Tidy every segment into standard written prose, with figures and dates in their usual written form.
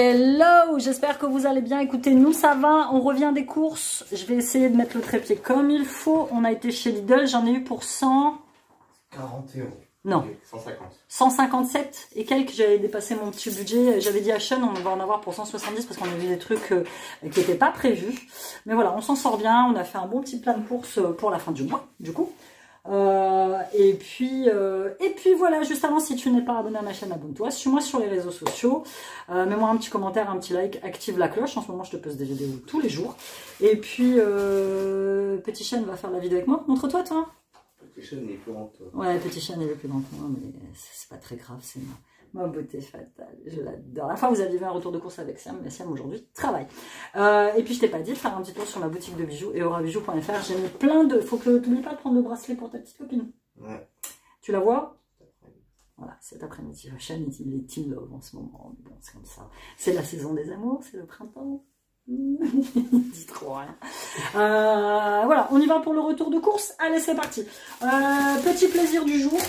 Hello, j'espère que vous allez bien. Écoutez, nous ça va, on revient des courses. Je vais essayer de mettre le trépied comme il faut. On a été chez Lidl, j'en ai eu pour 140 €. Non. Okay, 150. 157 et quelques, j'avais dépassé mon petit budget. J'avais dit à Sean, on va en avoir pour 170 parce qu'on a vu des trucs qui n'étaient pas prévus. Mais voilà, on s'en sort bien. On a fait un bon petit plan de courses pour la fin du mois, du coup. Et puis voilà, juste avant, si tu n'es pas abonné à ma chaîne, abonne-toi, suis-moi sur les réseaux sociaux, mets-moi un petit commentaire, un petit like, active la cloche. En ce moment je te poste des vidéos tous les jours. Et puis Petit Chêne va faire la vidéo avec moi. Montre-toi toi. Petit Chêne il est plus grand que toi. Ouais, Petit Chêne il est plus grand que moi, mais c'est pas très grave, c'est ma beauté fatale, je l'adore. La fois vous aviez vu un retour de course avec Siam, mais Siam aujourd'hui travaille. Et puis je t'ai pas dit de faire un petit tour sur ma boutique de bijoux, eorabijoux.fr. J'ai mis plein de... Faut que tu n'oublies pas de prendre le bracelet pour ta petite copine. Ouais. Tu la vois? Voilà, cet après-midi. Sean, il est team love en ce moment. Bon, c'est comme ça. C'est la saison des amours, c'est le printemps. Il dit trop rien. Voilà, on y va pour le retour de course. Allez, c'est parti. Petit plaisir du jour.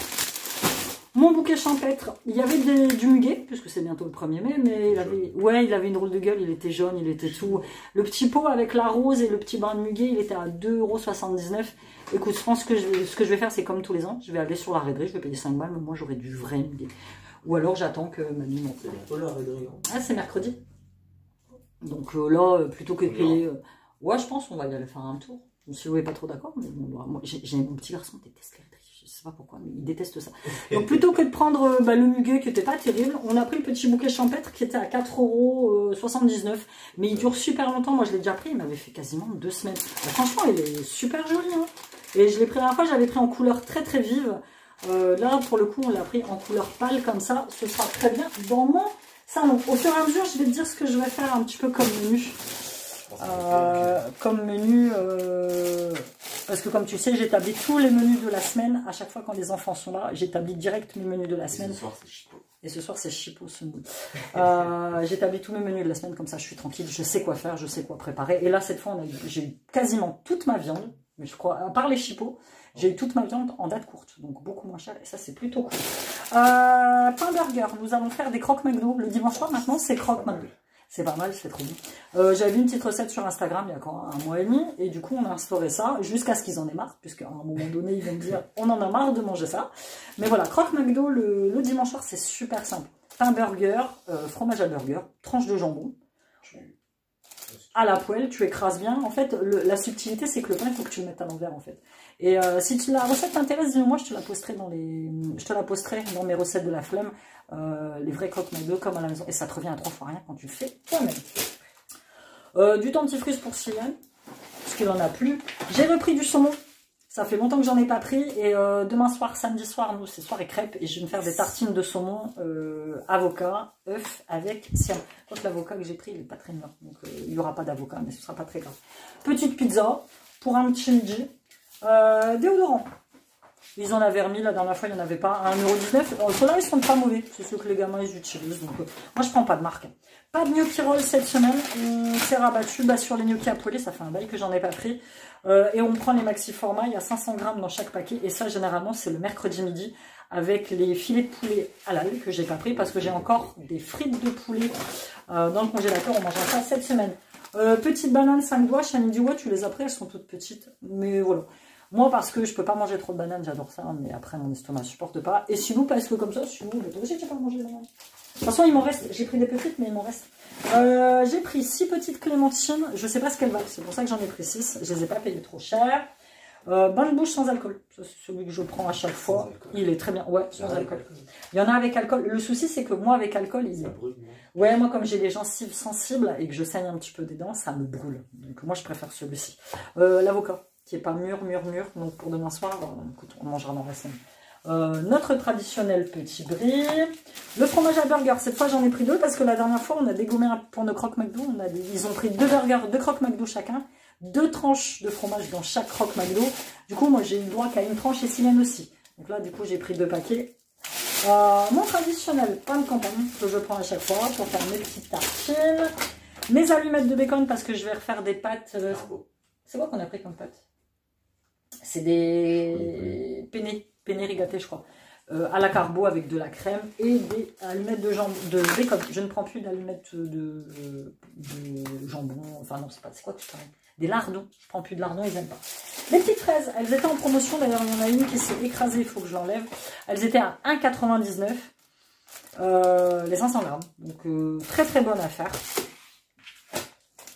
Mon bouquet champêtre, il y avait du muguet, puisque c'est bientôt le 1er mai, mais il avait une drôle de gueule, il était jaune, il était tout. Le petit pot avec la rose et le petit brin de muguet, il était à 2,79 €. Écoute, je pense que ce que je vais faire, c'est comme tous les ans, je vais aller sur la raiderie, je vais payer 5 balles, mais moi j'aurai du vrai muguet. Ou alors j'attends que mamie monte. Ah, c'est mercredi. Donc là, plutôt que de payer... ouais, je pense qu'on va y aller faire un tour. Si vous n'êtes pas trop d'accord, mais bon, moi, j'ai mon petit garçon qui déteste les raideries. Je sais pas pourquoi, mais il déteste ça. Donc plutôt que de prendre le muguet qui n'était pas terrible, on a pris le petit bouquet champêtre qui était à 4,79 €. Mais il dure super longtemps. Moi je l'ai déjà pris, il m'avait fait quasiment 2 semaines. Franchement, il est super joli. Hein. Et je l'ai pris la dernière fois, j'avais pris en couleur très très vive. Là pour le coup, on l'a pris en couleur pâle comme ça. Ce sera très bien dans mon salon. Au fur et à mesure, je vais te dire ce que je vais faire un petit peu comme menu. Parce que comme tu sais, j'établis tous les menus de la semaine. À chaque fois quand les enfants sont là, j'établis direct mes menus de la semaine. Et ce soir c'est chipot ce mood. J'établis tous mes menus de la semaine, comme ça je suis tranquille, je sais quoi faire, je sais quoi préparer. Et là cette fois j'ai eu quasiment toute ma viande, mais je crois, à part les chipots, j'ai eu toute ma viande en date courte, donc beaucoup moins cher, et ça c'est plutôt cool. Pain burger, nous allons faire des croque McDo. Le dimanche soir maintenant c'est croque McDo. C'est pas mal, c'est trop bien. J'avais vu une petite recette sur Instagram il y a quand un mois et demi, et du coup on a instauré ça jusqu'à ce qu'ils en aient marre, puisqu'à un moment donné ils vont me dire on en a marre de manger ça. Mais voilà, croque McDo le dimanche soir, c'est super simple. Pain burger, fromage à burger, tranche de jambon, à la poêle, tu écrases bien. En fait, la subtilité c'est que le pain il faut que tu le mettes à l'envers en fait. Et si la recette t'intéresse, dis-moi, je te la posterai dans mes recettes de la flemme, les vrais croque McDo comme à la maison. Et ça te revient à 3 fois rien quand tu le fais toi-même. Du dentifrice pour Sylvain, parce qu'il en a plus. J'ai repris du saumon. Ça fait longtemps que j'en ai pas pris. Et demain soir, samedi soir, nous, c'est soirée crêpes. Et je vais me faire des tartines de saumon, avocat, œuf avec siam. Donc l'avocat que j'ai pris, il n'est pas très mûr. Donc il n'y aura pas d'avocat, mais ce sera pas très grave. Petite pizza pour un petit midi. Déodorant. Ils en avaient remis la dernière fois, il n'y en avait pas. À 1,19 €. Ceux-là, ils sont pas mauvais. C'est ceux que les gamins ils utilisent. Donc, moi, je prends pas de marque. Pas de gnocchi roll cette semaine. On s'est rabattu sur les gnocchis à poêler. Ça fait un bail que j'en ai pas pris. Et on prend les maxi formats. Il y a 500 grammes dans chaque paquet. Et ça, généralement, c'est le mercredi midi avec les filets de poulet halal que j'ai pas pris parce que j'ai encore des frites de poulet dans le congélateur. On mangera ça cette semaine. Petite banane 5 doigts. Chani dit ouais, tu les as pris. Elles sont toutes petites. Mais voilà. Moi, parce que je peux pas manger trop de bananes, j'adore ça, mais après, mon estomac ne supporte pas. Et sinon, parce que comme ça, sinon, toi aussi, tu peux pas manger de bananes. De toute façon, il m'en reste, j'ai pris des petites, mais il m'en reste. J'ai pris 6 petites clémentines, je sais pas ce qu'elles valent, c'est pour ça que j'en ai pris 6, je les ai pas payées trop cher. Bain de bouche sans alcool, c'est celui que je prends à chaque fois, il est très bien, ouais, sans alcool. Il y en a avec alcool, le souci c'est que moi, avec alcool, ouais, moi, comme j'ai des gencives sensibles et que je saigne un petit peu des dents, ça me brûle. Donc, moi, je préfère celui-ci. L'avocat, qui est pas mûr, donc pour demain soir, écoute, on mangera dans la semaine. Notre traditionnel petit brie. Le fromage à burger, cette fois j'en ai pris 2 parce que la dernière fois on a dégommé pour nos croque McDo. Ils ont pris 2 burgers, 2 croque McDo chacun, 2 tranches de fromage dans chaque croque McDo. Du coup, moi j'ai eu le droit qu'à une tranche et Sylvain aussi. Donc là, du coup, j'ai pris 2 paquets. Mon traditionnel pain de campagne que je prends à chaque fois pour faire mes petites tartines. Mes allumettes de bacon parce que je vais refaire des pâtes. C'est quoi qu'on a pris comme pâtes? C'est des penne rigatées, je crois. à la carbo avec de la crème et des allumettes de bacon. Je ne prends plus d'allumettes de jambon. Enfin non, c'est quoi que tu parles? Des lardons. Je prends plus de lardons, ils n'aiment pas. Les petites fraises, elles étaient en promotion. D'ailleurs, il y en a une qui s'est écrasée, il faut que je l'enlève. Elles étaient à 1,99 les 500 grammes. Donc très très bonne affaire.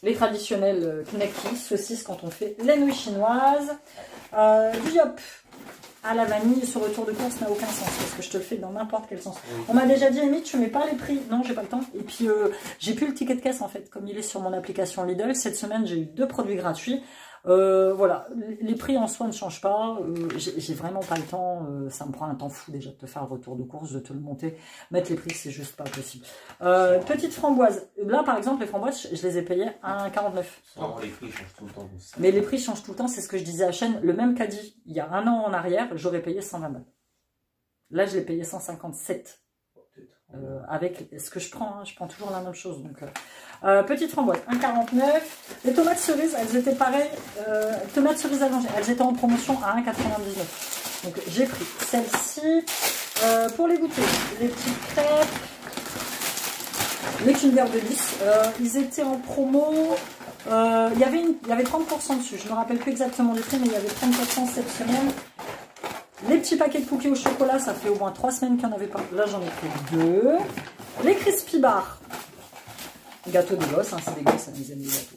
Les traditionnels knackis, saucisses quand on fait les nouilles chinoises. Du yop à la vanille, ce retour de course n'a aucun sens parce que je te le fais dans n'importe quel sens. On m'a déjà dit, Amy, tu mets pas les prix. Non, j'ai pas le temps. Et puis, j'ai plus le ticket de caisse en fait, comme il est sur mon application Lidl. Cette semaine, j'ai eu 2 produits gratuits. Voilà, les prix en soi ne changent pas. J'ai vraiment pas le temps. Ça me prend un temps fou déjà de te faire le retour de course, de te le monter. Mettre les prix, c'est juste pas possible. Petite framboise. Là, par exemple, les framboises, je les ai payées à 1,49. Non, les prix changent tout le temps. Mais les prix changent tout le temps. C'est ce que je disais à Chaîne. Le même caddie, il y a un an en arrière, j'aurais payé 120 balles. Là, je l'ai payé 157. Avec ce que je prends, hein, je prends toujours la même chose. Donc, petite framboise, 1,49. Les tomates cerises, elles étaient pareilles. Tomates cerises allongées, elles étaient en promotion à 1,99. Donc j'ai pris celle-ci. Pour les goûter, les petites crêpes, les Kinder de 10, ils étaient en promo. Il y avait 30% dessus. Je ne me rappelle plus exactement du prix, mais il y avait 30% cette semaine. Les petits paquets de cookies au chocolat, ça fait au moins 3 semaines qu'il n'y en avait pas. Là, j'en ai pris 2. Les crispy bars. Gâteaux des gosses, hein, c'est des gosses, ils aiment les gâteaux.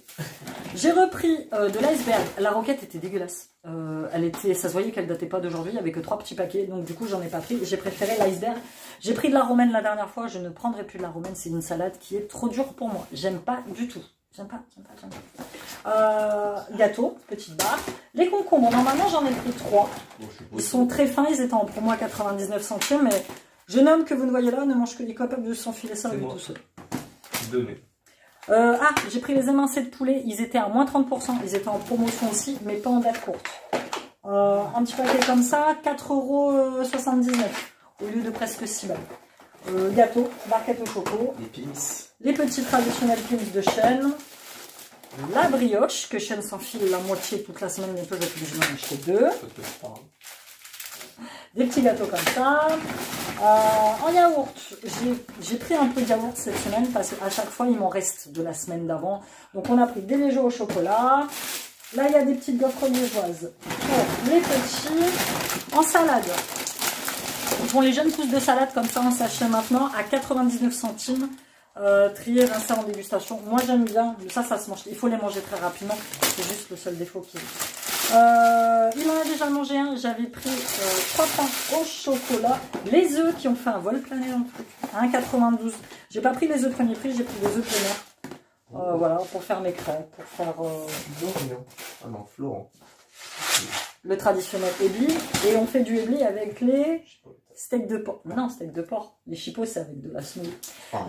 J'ai repris de l'iceberg. La roquette était dégueulasse. Ça se voyait qu'elle datait pas d'aujourd'hui. Il n'y avait que 3 petits paquets. Donc, du coup, j'en ai pas pris. J'ai préféré l'iceberg. J'ai pris de la romaine la dernière fois. Je ne prendrai plus de la romaine. C'est une salade qui est trop dure pour moi. J'aime pas du tout. J'aime pas. Gâteau, petite barre. Les concombres, normalement j'en ai pris 3. Ils sont très fins, ils étaient en promo à 99 centimes, mais jeune homme que vous ne voyez là ne mange que les capables de s'enfiler ça lui tout seul. J'ai pris les émincés de poulet, ils étaient à moins 30%, ils étaient en promotion aussi, mais pas en date courte. Un petit paquet comme ça, 4,79 € au lieu de presque 6 balles. Gâteau, barquette au choco. Les Pims. Les petits traditionnels Pims de Chaîne. La brioche, que Chaîne s'enfile la moitié toute la semaine, mais peu, j'ai obligé d'en acheter 2. Des petits gâteaux comme ça. En yaourt, j'ai pris un peu de yaourt cette semaine parce qu'à chaque fois, il m'en reste de la semaine d'avant. Donc, on a pris des légers au chocolat. Là, il y a des petites gaufres liégeoises pour les petits. En salade, ils font les jeunes pousses de salade comme ça en sachet maintenant à 99 centimes. Trier, rincer en dégustation. Moi j'aime bien, ça se mange. Il faut les manger très rapidement. C'est juste le seul défaut qu'il a. Il en a déjà mangé un. J'avais pris 3 pains au chocolat. Les œufs qui ont fait un vol plané dans le truc. 1,92. J'ai pas pris les œufs premier prix, j'ai pris des œufs plein air. Voilà, pour faire mes crêpes, pour faire Ah non, Florent. Le traditionnel ébli. Et on fait du ébli avec les steaks de porc. Non, steak de porc. Les chipots, c'est avec de la semoule.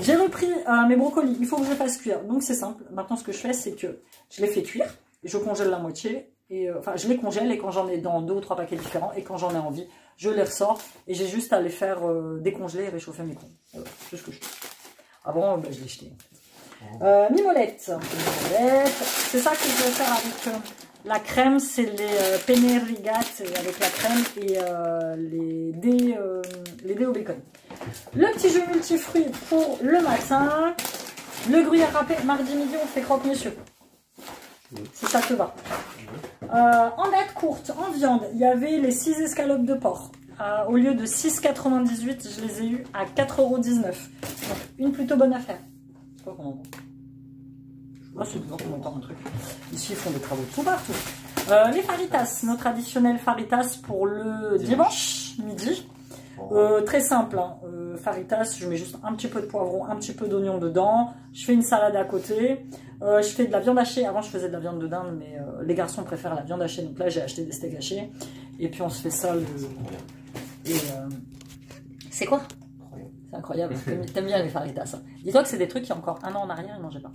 J'ai repris mes brocolis. Il faut que je les fasse cuire. Donc, c'est simple. Maintenant, ce que je fais, c'est que je les fais cuire. Je congèle la moitié. Et, enfin, je les congèle et quand j'en ai dans 2 ou 3 paquets différents. Et quand j'en ai envie, je les ressors. Et j'ai juste à les faire décongeler et réchauffer mes cons. Voilà, c'est ce que je fais. Avant, je l'ai jeté. Mimolette. C'est ça que je vais faire avec la crème. C'est les penne rigate avec la crème et les dés au bacon. Le petit jus multifruits pour le matin. Le gruyère râpé. Mardi midi, on fait croque-monsieur. Si ça te va. En date courte, en viande, il y avait les 6 escalopes de porc. Au lieu de 6,98, je les ai eu à 4,19 €. Donc, une plutôt bonne affaire. C'est quoi qu'on entend? Ah, c'est bizarre qu'on entend un truc. Ici, ils font des travaux de tout partout. Les faritas, nos traditionnels faritas pour le dimanche midi. Très simple, hein. Faritas, je mets juste un petit peu de poivron, un petit peu d'oignon dedans. Je fais une salade à côté. Je fais de la viande hachée. Avant, je faisais de la viande de dinde, mais les garçons préfèrent la viande hachée. Donc là, j'ai acheté des steaks hachés. Et puis, on se fait ça. C'est quoi? C'est incroyable. T'aimes bien les faritas. Hein. Dis-toi que c'est des trucs qui, encore un an en arrière, ils ne mangeaient pas.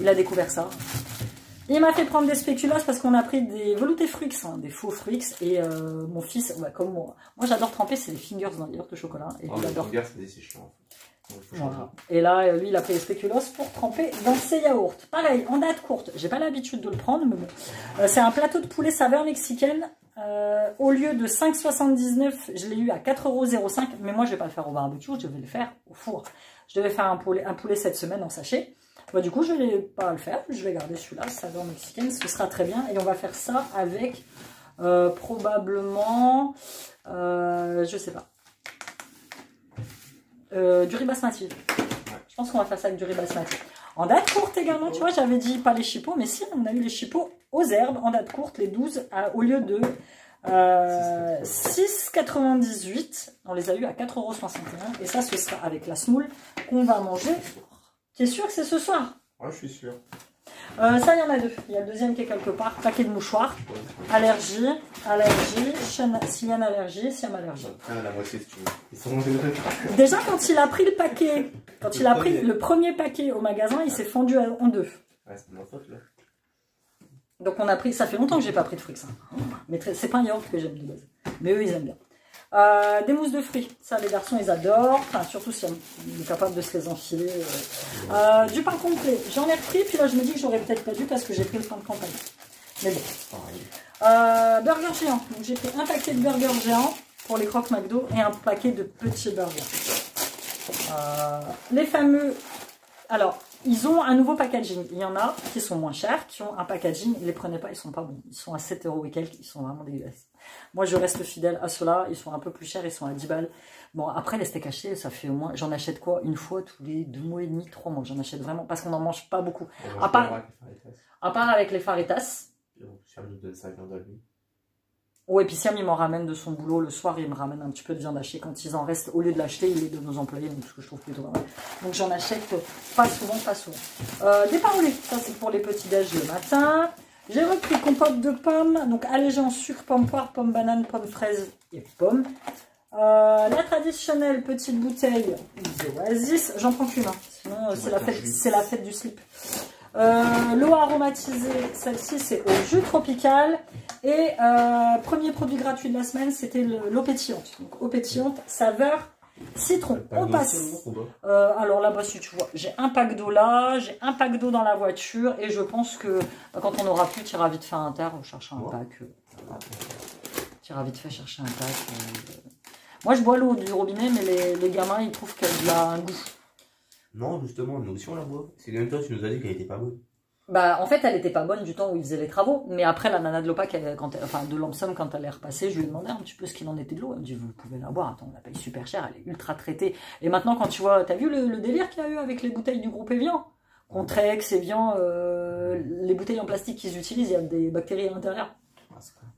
Il a découvert ça. Il m'a fait prendre des spéculoos parce qu'on a pris des veloutés fruits, hein, des faux fruits. Et mon fils, ouais, comme moi. Moi, j'adore tremper, c'est les fingers dans les yaourts de chocolat. Et il adore. C'est chiant. Voilà. Et là, lui, il a pris les spéculoos pour tremper dans ses yaourts. Pareil, en date courte. J'ai pas l'habitude de le prendre, mais bon. C'est un plateau de poulet saveur mexicaine. Au lieu de 5,79 €, je l'ai eu à 4,05 €. Mais moi, je vais pas le faire au barbecue, je vais le faire au four. Je devais faire un poulet cette semaine en sachet. Bah, du coup, je vais pas le faire. Je vais garder celui-là, saveur mexicaine. Ce sera très bien. Et on va faire ça avec probablement, je sais pas, du riz basmati. Je pense qu'on va faire ça avec du riz basmati. En date courte également, tu vois, j'avais dit pas les chipots, mais si, on a eu les chipots aux herbes en date courte, les 12, au lieu de 6,98 €, on les a eu à 4,61 €. Et ça, ce sera avec la semoule qu'on va manger. T'es sûr que c'est ce soir? Ouais, je suis sûr. Ça, il y en a deux. Il y a le deuxième qui est quelque part. Paquet de mouchoirs. Allergie, Sienne allergie, Siam allergie. La moitié si tu veux. Ils sont... Déjà, quand il a pris le paquet, quand il a pris le premier paquet au magasin, il s'est fendu en deux. Ouais, c'est ma faute là. Donc on a pris, ça fait longtemps que j'ai pas pris de fruits, ça. Mais c'est pas un yaourt que j'aime de base. Mais eux, ils aiment bien. Des mousses de fruits, ça les garçons ils adorent, enfin surtout si on est capable de se les enfiler. Du pain complet, j'en ai repris, puis là je me dis que j'aurais peut-être pas dû parce que j'ai pris le pain de campagne. Mais bon. Burger géant, donc j'ai pris un paquet de burgers géants pour les croques McDo et un paquet de petits burgers. Les fameux, alors ils ont un nouveau packaging, il y en a qui sont moins chers, qui ont un packaging, ne les prenez pas, ils sont pas bons, ils sont à 7 € et quelques, ils sont vraiment dégueulasses. Moi, je reste fidèle à ceux-là. Ils sont un peu plus chers. Ils sont à 10 balles. Bon, après, les steaks hachés, ça fait au moins... J'en achète quoi? Une fois tous les 2 mois et demi, 3 mois. J'en achète vraiment parce qu'on n'en mange pas beaucoup. À part avec les faritas. Siam nous donne sa viande à lui. Ouais, puis Siam, il m'en ramène de son boulot. Le soir, il me ramène un petit peu de viande hachée. Quand ils en restent, au lieu de l'acheter, il est de nos employés. Donc, ce que je trouve plutôt pas mal. Donc, j'en achète pas souvent, pas souvent. Des pains au lait. Ça, c'est pour les petits-déj le matin. J'ai repris compote de pommes, donc allégé en sucre, pomme poire, pomme banane, pomme fraise et pommes. La traditionnelle petite bouteille d'Oasis, j'en prends qu'une, hein. Sinon c'est la fête du slip. L'eau aromatisée, celle-ci c'est au jus tropical. Et premier produit gratuit de la semaine, c'était l'eau pétillante. Donc eau pétillante, saveur citron. On passe. Alors là-bas, si tu vois, j'ai un pack d'eau là, j'ai un pack d'eau dans la voiture et je pense que quand on aura plus, tu iras vite faire un terre ou chercher un pack. Tu iras vite fait chercher un pack. Moi, je bois l'eau du robinet, mais les gamins, ils trouvent qu'elle a un goût. Non, justement, nous aussi on la boit. C'est même toi, tu nous as dit qu'elle était pas bonne. Bah, en fait, elle était pas bonne du temps où ils faisaient les travaux. Mais après, la nana de l'OPAC, enfin, de Lampson, quand elle est repassée, je lui ai demandé un petit peu ce qu'il en était de l'eau. Elle me dit, vous pouvez la boire. Attends, on la paye super cher. Elle est ultra traitée. Et maintenant, quand tu vois, t'as vu le délire qu'il y a eu avec les bouteilles du groupe Evian? Contrex, Evian, les bouteilles en plastique qu'ils utilisent, il y a des bactéries à l'intérieur.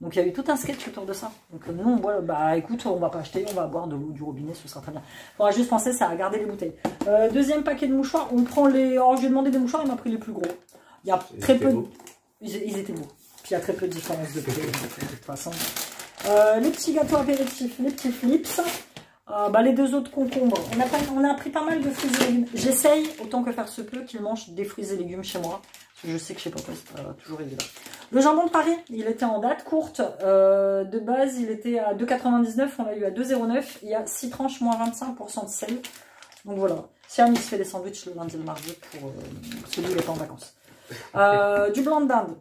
Donc, il y a eu tout un sketch autour de ça. Donc, nous, on boit, bah, écoute, on va pas acheter, on va boire de l'eau du robinet, ce sera très bien. Il faudra juste penser, ça à garder les bouteilles. Deuxième paquet de mouchoirs, on prend les, oh, je lui ai demandé des mouchoirs, il m'a pris les plus gros. Il y a très peu de... Ils étaient beaux. Puis il y a très peu de différence de prix, de toute façon. Les petits gâteaux apéritifs, les petits flips. Bah, les deux autres concombres. On a pris pas mal de fruits et légumes. J'essaye, autant que faire se peut, qu'ils mangent des fruits et légumes chez moi. Parce que je sais que chez papa, c'est pas toujours évident. Le jambon de Paris, il était en date courte. De base, il était à 2,99. On l'a eu à 2,09. Il y a 6 tranches, moins 25% de sel. Donc voilà. Siam, il se fait des sandwichs le lundi et le mardi pour celui qui est en vacances. Du blanc de dinde,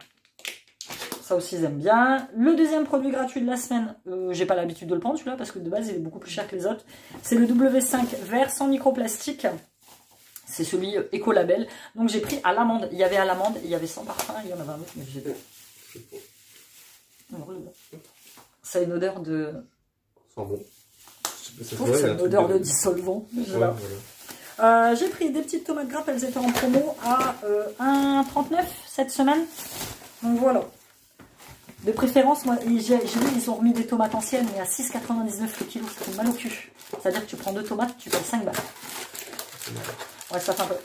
ça aussi ils aiment bien. Le deuxième produit gratuit de la semaine, j'ai pas l'habitude de le prendre celui-là parce que de base il est beaucoup plus cher que les autres. C'est le W5 vert sans microplastique. C'est celui écolabel. Donc j'ai pris à l'amande. Il y avait à l'amande, il y avait sans parfum, il y en avait un autre, mais j'ai deux. Ça a une odeur de. Sans bon. C'est une odeur de dissolvant. Voilà. J'ai pris des petites tomates grappes, elles étaient en promo à 1,39 cette semaine. Donc voilà. De préférence, moi, j'ai vu, ils ont remis des tomates anciennes, mais à 6,99 le kilo, ça fait mal au cul. C'est-à-dire que tu prends 2 tomates, tu payes 5 balles. Ouais, ça fait un peu.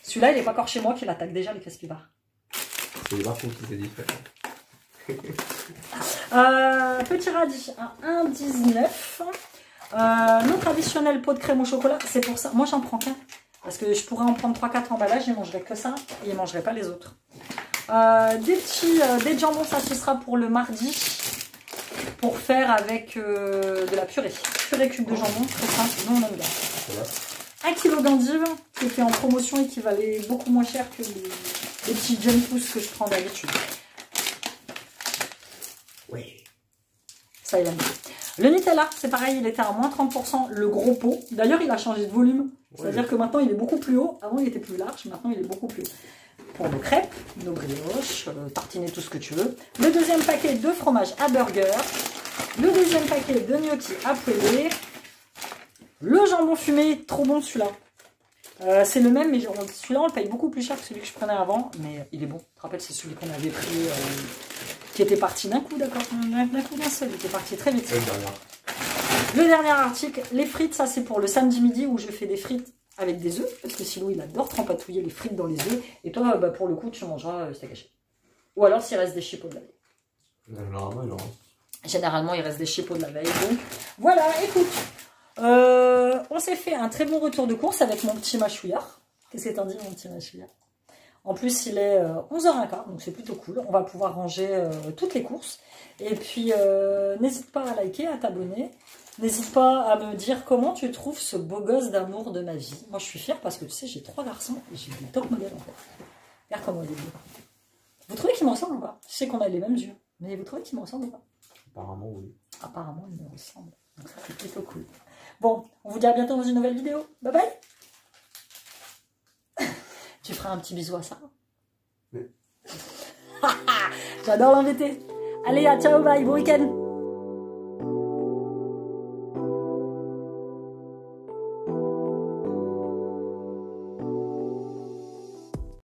Celui-là, il n'est pas encore chez moi, qu'il attaque déjà les casse-pibards. C'est les barcons qui s'est différent. Petit radis à 1,19. Le traditionnel pot de crème au chocolat, c'est pour ça. Moi, j'en prends qu'un. Parce que je pourrais en prendre 3-4 emballages, je ne mangerai que ça. Et je ne mangerai pas les autres. Des jambons, ça ce sera pour le mardi. Pour faire avec de la purée. Purée cube de jambon, très simple. Nous, on aime bien. Voilà. 1 kg d'endives, qui était en promotion et qui valait beaucoup moins cher que les petits Jump Pousse que je prends d'habitude. Ça, il aime bien. Le Nutella, c'est pareil, il était à moins 30%, le gros pot. D'ailleurs, il a changé de volume. C'est-à-dire que maintenant, il est beaucoup plus haut. Avant, il était plus large. Maintenant, il est beaucoup plus haut. Pour nos crêpes, nos brioches, tartiner tout ce que tu veux. Le deuxième paquet de fromage à burger. Le deuxième paquet de gnocchi à poêler. Le jambon fumé, trop bon celui-là. C'est le même, mais celui-là, on le paye beaucoup plus cher que celui que je prenais avant. Mais il est bon. Tu te rappelles, c'est celui qu'on avait pris, qui était parti d'un coup, d'accord? D'un coup, d'un seul. Il était parti très vite. Le dernier article, les frites, ça c'est pour le samedi midi où je fais des frites avec des œufs. Parce que Silo, il adore trempatouiller les frites dans les œufs. Et toi, bah, pour le coup, tu mangeras steak haché. Ou alors s'il reste des chipots de la veille. Généralement, il reste des chipots de la veille. Donc, voilà, écoute. On s'est fait un très bon retour de course avec mon petit mâchouillard. Qu'est-ce que t'en dis, mon petit mâchouillard? En plus, il est 11h15, donc c'est plutôt cool. On va pouvoir ranger toutes les courses. Et puis, n'hésite pas à liker, à t'abonner. N'hésite pas à me dire comment tu trouves ce beau gosse d'amour de ma vie. Moi, je suis fière parce que tu sais, j'ai 3 garçons et j'ai des top modèles en fait. Regarde comment il est beau. Vous trouvez qu'ils me ressemblent ou pas? Je sais qu'on a les mêmes yeux, mais vous trouvez qu'ils me ressemblent ou pas? Apparemment, oui. Apparemment, ils me ressemblent. Donc ça, c'est plutôt cool. Bon, on vous dit à bientôt dans une nouvelle vidéo. Bye bye. Tu feras un petit bisou à ça? Oui. J'adore l'embêter. Allez, à ciao, bye, bon week-end.